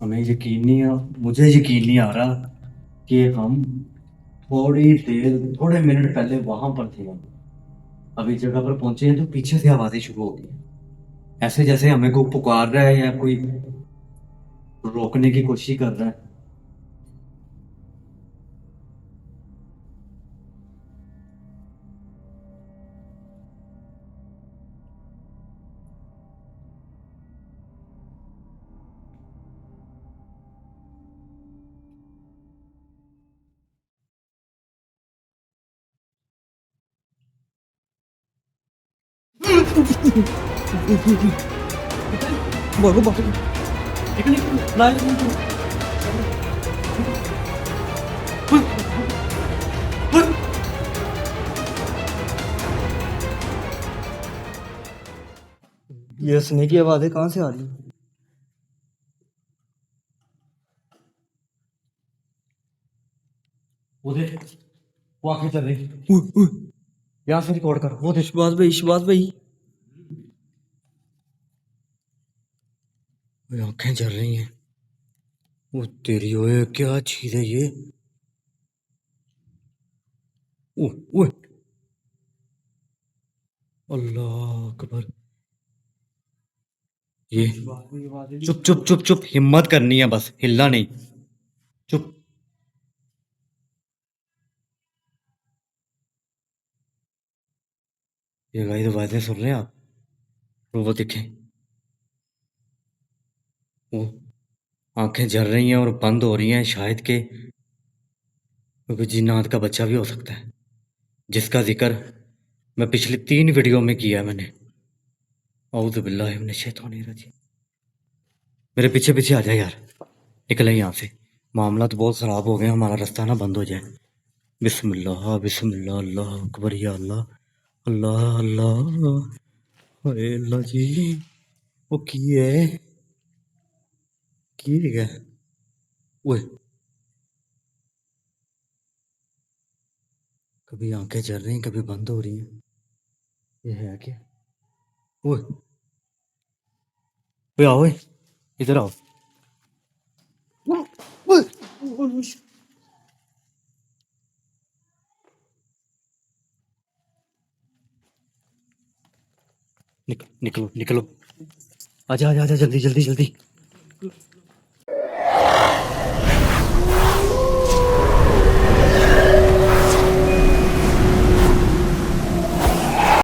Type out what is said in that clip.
हमें यकीन नहीं आ मुझे यकीन नहीं आ रहा कि हम थोड़े मिनट पहले वहां पर थे। हम अभी जगह पर पहुंचे हैं तो पीछे से आवाजें शुरू हो गई हैं। ऐसे जैसे हमें कोई पुकार रहा है या कोई रोकने की कोशिश कर रहा है। भागो भागो निकल निकल लाइट ये हंसने की आवाजें कहाँ से आ रही हैं? वो देख वो आंखें चल रही यहाँ से रिकॉर्ड कर वो देख शिबाज भाई वो आंखें चल रही हैं। वो तेरी ओए क्या चीज है ये। ओ ओए अल्लाह अकबर। ये चुप चुप चुप चुप हिम्मत करनी है बस हिलना नहीं। चुप। ये गाइस आवाजें सुन रहे हैं आप। वो देखें वो आंखें जल रही हैं और बंद हो रही हैं शायद के कोई जिन्नात का बच्चा भी हो सकता है जिसका जिक्र मैं पिछली 3 वीडियो में किया है मैंने। औज़ु बिल्लाहि मिनश शैतानिर रजीम। मेरे पीछे पीछे आ जाए यार। निकले यहाँ से। मामला तो बहुत खराब हो गया हमारा रास्ता ना बंद हो जाए। बिस्मिल्लाह बिस्मिल्लाह अल्लाह अकबर या अल्लाह अल्लाह अल्लाह अरे अल्लाह जी। वो की है ओए कभी आंखें चल रही हैं कभी बंद हो रही हैं। ये है क्या। ओए ओए आओ ओए इधर आओ। ओए, निकलो निकलो। आजा आजा आजा जल्दी जल्दी जल्दी।